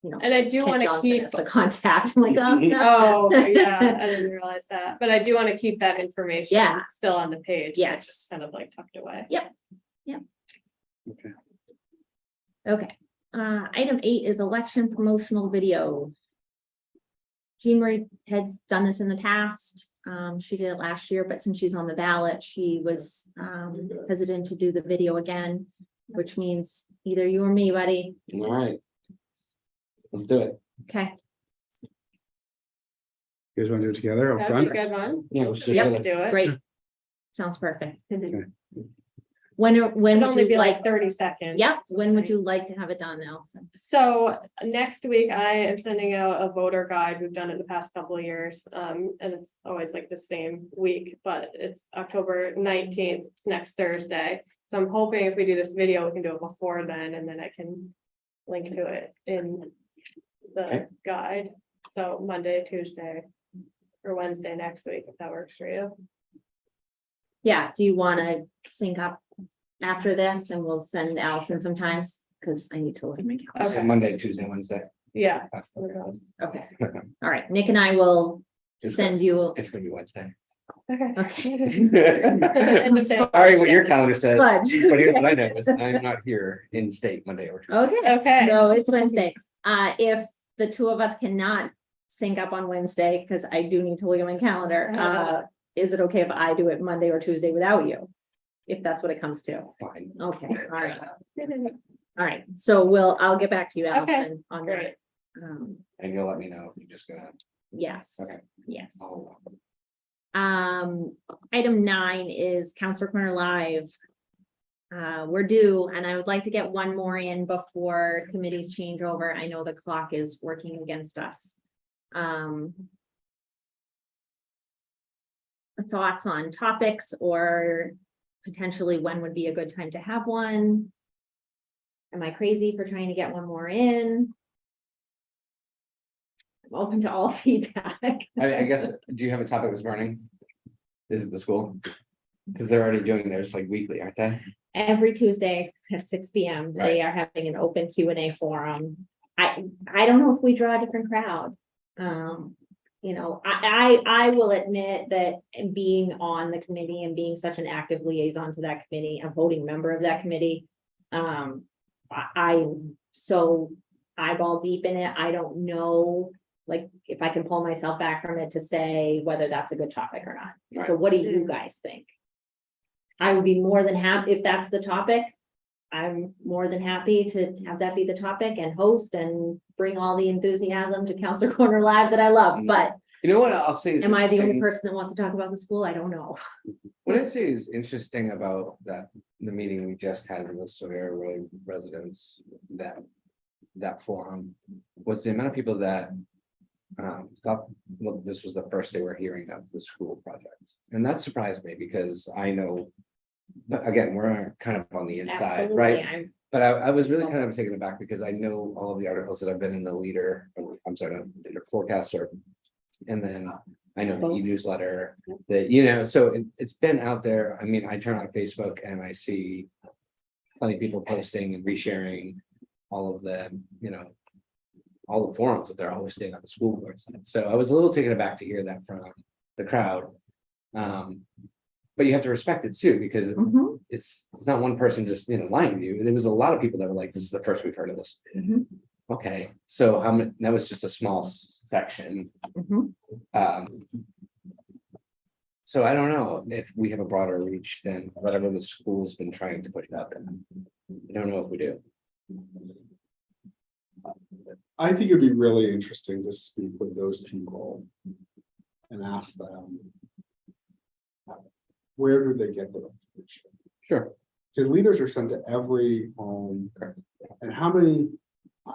you know. And I do Kent want to Johnson keep. as the contact. I'm like, oh, no. Oh, yeah, I didn't realize that, but I do want to keep that information. Yeah. Still on the page. but Yes. just Kind of like tucked away. Okay. Okay, item 8 is election promotional video. Jean Marie has done this in the past. She did it last year, but since she's on the ballot, she was hesitant to do the video again, which means either you or me, buddy. All right. Let's do it. Okay, You guys want to do it together up That'd be a front? good one. Yeah, let's Yep, just. do it. great. Sounds perfect. Okay. When It'd would only you be like like, 30 seconds. yeah, when would you like to have it done, Allison? So next week I am sending out a voter guide. We've done it the past couple of years. And it's always like the same week, but it's October 19th. It's next Thursday. So I'm hoping if we do this video, we can do it before then, and then I can link to it in the Okay. guide. So Monday, Tuesday, or Wednesday next week, if that works for you. Yeah, do you want to sync up after this and we'll send Allison some times? because I need to look at my So calendar. Monday, Tuesday, Wednesday. Yeah. That's the- Okay, all right, Nick and I will send you, It's gonna be Wednesday. Okay. okay, End of day. Sorry, what your calendar says, but Fudge. here's what I know is I'm not here in state Monday or Tuesday. okay, Okay. so it's Wednesday. If the two of us cannot sync up on Wednesday, because I do need to look at my calendar, is it okay if I do it Monday or Tuesday without you? If that's what it comes to. Fine. Okay, all right. All right, so I'll get back to you, Allison, on that. Great. And you'll let me know if you're just gonna, Yes, okay. yes. I'll- Item 9 is Counselor Corner Live. We're due, and I would like to get one more in before committees change over. I know the clock is working against us. Thoughts on topics or potentially when would be a good time to have one? Am I crazy for trying to get one more in? I'm open to all feedback. I guess, do you have a topic this morning? Is it the school? Because they're already doing theirs like weekly, aren't they? Every Tuesday at 6 p.m. They are having an open Q&A forum. I don't know if we draw a different crowd. You know, I will admit that being on the committee and being such an active liaison to that committee, a voting member of that committee. I'm so eyeball deep in it. I don't know, like, if I can pull myself back from it to say whether that's a good topic or not. So what do you guys think? I would be more than happy if that's the topic. I'm more than happy to have that be the topic and host and bring all the enthusiasm to Counselor Corner Live that I love, but You know what I'll say? is am I the only interesting- person that wants to talk about the school? I don't know. What I say is interesting about the meeting we just had with the Sawyer Road residents, that forum, was the amount of people that thought, well, this was the first they were hearing of the school project. And that surprised me because I know, but again, we're kind of on the inside, Absolutely, right? But I was really kind of taken aback because I know all of the articles that have been in the leader, I'm sorry, the Leader Forecaster. And then I know the Both. e-newsletter that, so it's been out there. I mean, I turn on Facebook and I see plenty of people posting and resharing all of the, all the forums that they're always staying on the school board side. So I was a little taken aback to hear that from the crowd. But you have to respect it too, because Mhm, it's not one person just, lying to you. There was a lot of people that were like, this is the first we've heard of this. mhm, Okay, so how many, that was just a small section. mhm. So I don't know if we have a broader reach than whatever the school's been trying to push out there. I don't know if we do. I think it'd be really interesting to speak with those people. And ask them. Where do they get their information? Sure. Because leaders are sent to every home. And how many,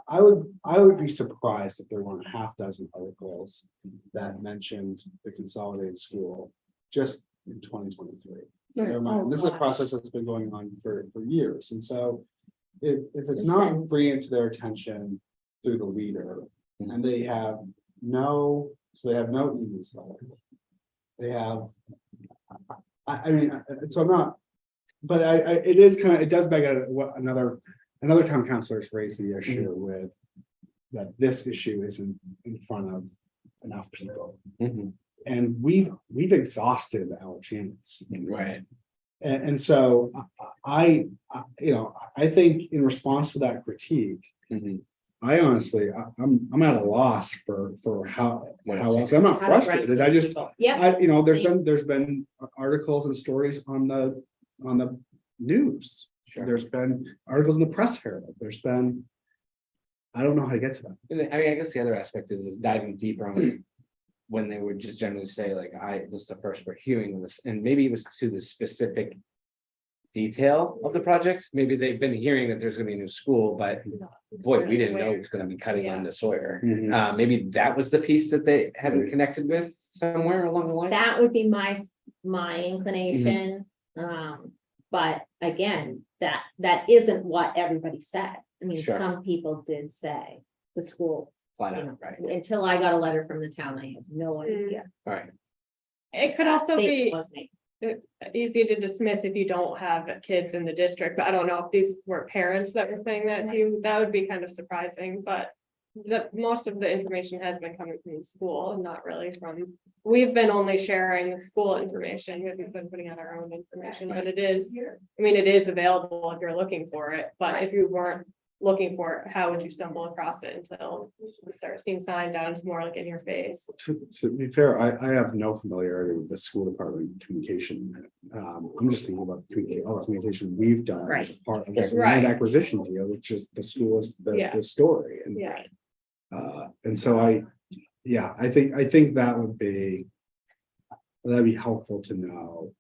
I would be surprised if there weren't half dozen articles that mentioned the consolidated school just in 2023. Never mind. This is a process that's been going on for years, and so if it's It's not been- bringing it to their attention through the leader, and they have no e-newsletter. They have, I mean, so I'm not, but it is kind of, it does beg what another town councilors raised the issue with. That this issue isn't in front of enough people, Mhm. and we've exhausted our channels. Right. And so I think in response to that critique, Mhm. I honestly, I'm at a loss for how What else. else? I'm not How to frustrated. I just, Yep, there's been articles and stories on the news. Sure. There's been articles in the press herald. There's been. I don't know how to get to them. And I mean, I guess the other aspect is diving deeper on when they would just generally say like, this is the first we're hearing of this, and maybe it was to the specific detail of the project. Maybe they've been hearing that there's gonna be a new school, but boy, we didn't know it was gonna be cutting Yeah. onto Sawyer. Mhm. Maybe that was the piece that they hadn't connected with somewhere along the line. that would be my inclination. But again, that isn't what everybody said. I mean, Sure. some people did say the school, Flat you know, out, right? until I got a letter from the town, I had no idea. All right. It could also Statement be, was made. easy to dismiss if you don't have kids in the district, but I don't know if these were parents that were saying that to you, that would be kind of surprising, but. Most of the information has been coming from the school and not really from, we've been only sharing the school information, we haven't been putting out our own information, but it is. I mean, it is available if you're looking for it, but if you weren't looking for it, how would you stumble across it until you start seeing signs out, it's more like in your face? To be fair, I have no familiarity with the school department communication. I'm just thinking about all the communication we've done as a part of this land Right. acquisition deal, which is the school is Yeah. the story. And Yeah. and so I think that'd be helpful to know,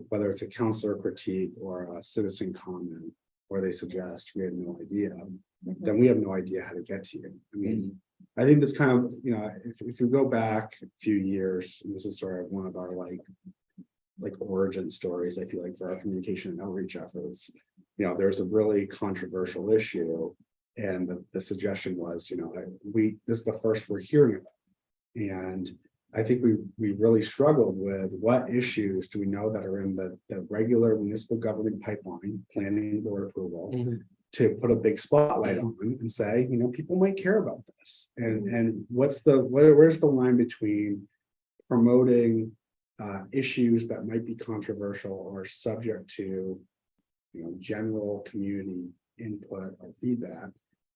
whether it's a counselor critique or a citizen comment, where they suggest we had no idea, then we have no idea how to get to you. I mean, I think this kind of, if you go back a few years, and this is sort of one of our like origin stories, I feel like, for our communication and outreach efforts, there's a really controversial issue. And the suggestion was, this is the first we're hearing about. And I think we really struggled with what issues do we know that are in the regular municipal government pipeline, planning board approval, to put a big spotlight on and say, people might care about this. And where's the line between promoting issues that might be controversial or subject to, general community input or feedback,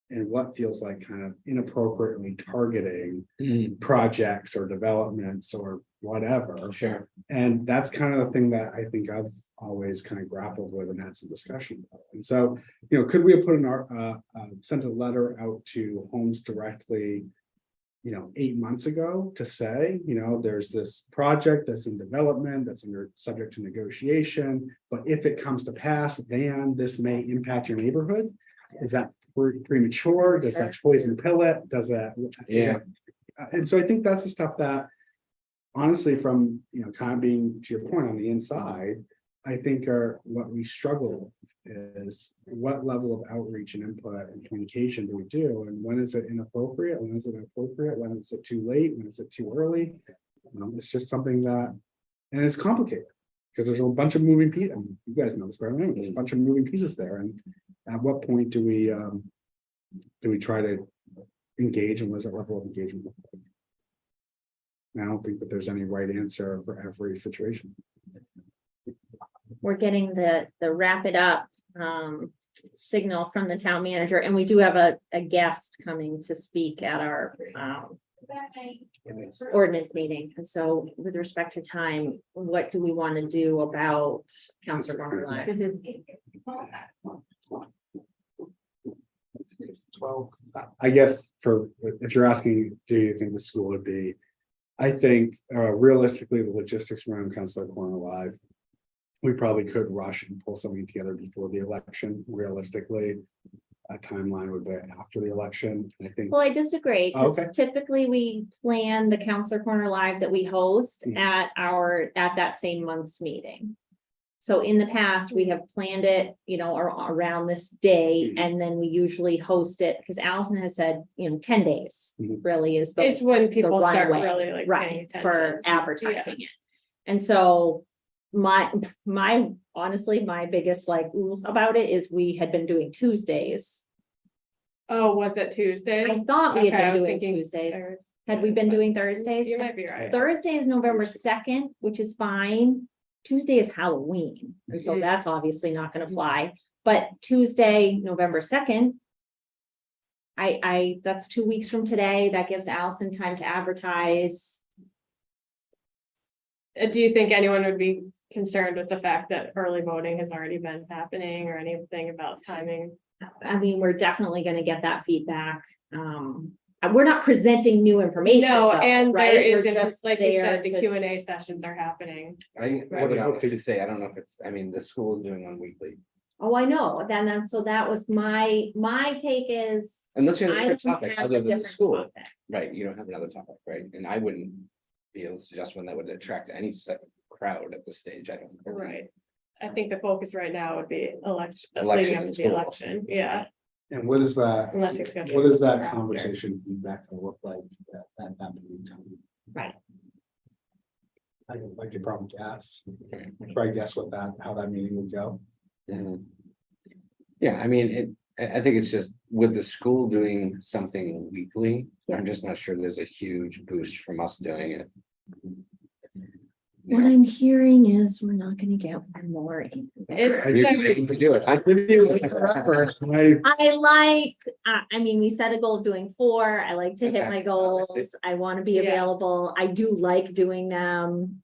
and what feels like kind of inappropriately targeting projects or developments or whatever. Sure. And that's kind of the thing that I think I've always kind of grappled with and had some discussion about. And so, could we have put sent a letter out to homes directly, 8 months ago to say, there's this project that's in development, that's subject to negotiation, but if it comes to pass, then this may impact your neighborhood? Is that premature? Does that poison pill it? Does that? Yeah. And so I think that's the stuff that, honestly, from, kind of being, to your point, on the inside, I think are what we struggle with is what level of outreach and input and communication do we do? And when is it inappropriate? When is it appropriate? When is it too late? When is it too early? It's just something that, and it's complicated because there's a bunch of moving pieces. You guys know this better than me. There's a bunch of moving pieces there. And at what point do we try to engage, and what does that level of engagement look like? And I don't think that there's any right answer for every situation. We're getting the wrap it up signal from the town manager, and we do have a guest coming to speak at our ordinance meeting. And so with respect to time, what do we want to do about Counselor Barner Live? It's 12. I guess if you're asking, do you think the school would be? I think realistically, the logistics around Counselor Corner Live, we probably could rush and pull something together before the election. Realistically, a timeline would be after the election. I think. Well, I disagree, because Okay. typically we plan the Counselor Corner Live that we host at that same month's meeting. So in the past, we have planned it, around this day, and then we usually host it, because Allison has said, 10 days really is It's the when people start runway, really like paying right, for attention. advertising it. And so honestly, my biggest ooh about it is we had been doing Tuesdays. Oh, was it Tuesdays? I thought we Okay, I had was been doing thinking Tuesdays. Thurs- Had we been doing Thursdays? You might be right. Thursday is November 2nd, which is fine. Tuesday is Halloween, and so Mhm. that's obviously not gonna fly. But Tuesday, November 2nd. That's 2 weeks from today. That gives Allison time to advertise. Do you think anyone would be concerned with the fact that early voting has already been happening or anything about timing? I mean, we're definitely gonna get that feedback. We're not presenting new information. No, though, and right? there is, We're just like you there said, the to- Q&A sessions are happening. I Right. would honestly say, I don't know if it's, the school is doing one weekly. Oh, I know, so that was my take is. Unless you have a I different don't topic have other a than the different school, topic. right? You don't have another topic, right? And I wouldn't be able to suggest one that would attract any crowd at this stage. I don't. believe. Right. I think the focus right now would be Election leading up and to the school. election, yeah, And what is that? unless you schedule. What does that after. conversation feedback gonna look like at that meeting time? Right. I could probably guess. Probably guess how that meeting would go. Mhm. Yeah, I mean, I think it's just with the school doing something weekly, I'm just not sure there's a huge boost from us doing it. What I'm hearing is we're not gonna get one more. in. It's You very- can do it. With you forever, right? I like, I mean, we set a goal of doing 4. I like to hit Okay. my goals. I want to be Yeah. available. I do like doing them.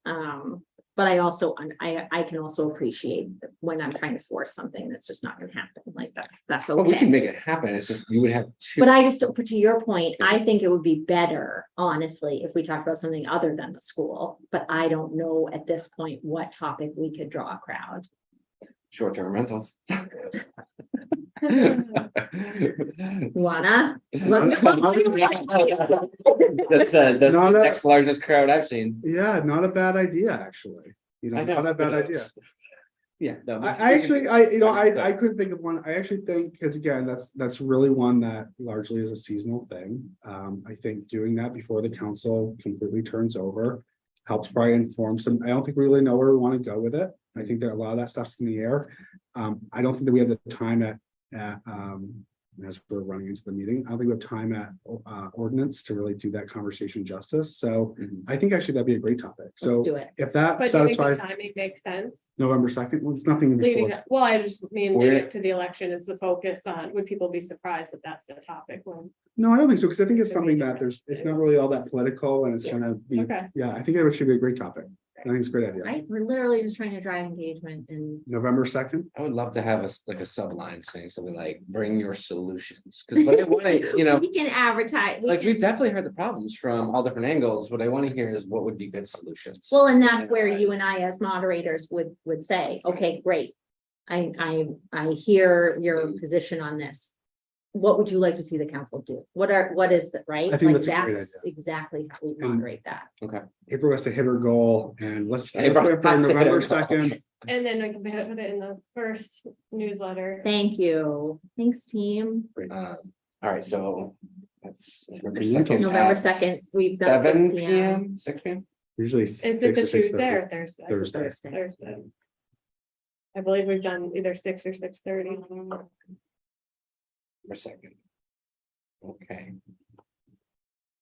But I also, I can also appreciate when I'm trying to force something that's just not gonna happen. Like, that's Well, we can okay. make it happen. It's just you would have two. But I just, but to your point, I think it would be better, honestly, if we talked about something other than the school. But I don't know at this point what topic we could draw a crowd. Short-term rentals. Wanna? That's that's Not the a- next largest crowd I've seen. Yeah, not a bad idea, actually. You know, I know, not a bad but idea. Yeah. no, I actually, I couldn't think of one. I actually think, because again, that's really one that largely is a seasonal thing. I think doing that before the council completely turns over helps probably inform some, I don't think we really know where we want to go with it. I think that a lot of that stuff's in the air. I don't think that we have the time as we're running into the meeting, I don't think we have time at ordinance to really do that conversation justice. So Mhm. I think actually that'd be a great topic. Let's So do it. if that But do you think the satisfies timing makes sense? November 2nd, well, it's nothing Leading before. up, well, I just mean We're- leading up to the election is the focus on, would people be surprised that that's the topic when? No, I don't think so, because I think it's It's a something major that it's not really all that political and it's Yeah. gonna be, Okay. yeah, I think it should be a great topic. I think it's a great idea. Right? We're literally just trying to drive engagement and November 2nd, I would love to have like a subline saying something like, bring your solutions, because what I want to, we can advertise. like, we've definitely heard the problems from all different angles. What I want to hear is what would be good solutions. Well, and that's where you and I as moderators would say, okay, great. I hear your position on this. What would you like to see the council do? What is that, right? I think Like, that's a great that's exactly how we And- moderate that. April has to hit her goal and let's April wait for has to hit her November goal. 2nd. And then we can put it in the first newsletter. Thank you. Thanks, team. All right, so that's November November 2nd. 2nd, we've done 7 6 p.m. PM, 6 PM? Usually. Is it the 6 or 6:30. Tuesday or Thursday? Thursday. Thursday. Thursday. I believe we've done either 6 or 6:30. November 2nd. Okay.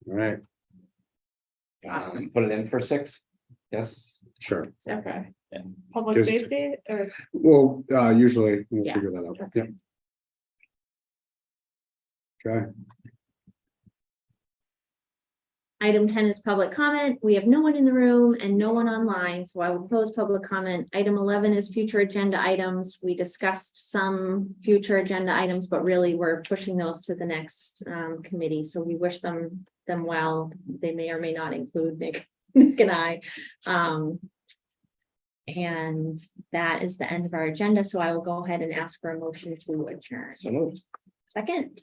All right, Awesome. Put it in for 6? Yes. sure. Okay. Yeah. Public Gives- safety or? Well, usually we'll Yeah, figure that out. that's Yep. Okay, Item 10 is public comment. We have no one in the room and no one online, so I will close public comment. Item 11 is future agenda items. We discussed some future agenda items, but really we're pushing those to the next committee. So we wish them well. They may or may not include Nick and I. And that is the end of our agenda. So I will go ahead and ask for a motion to adjourn. So moved. Second,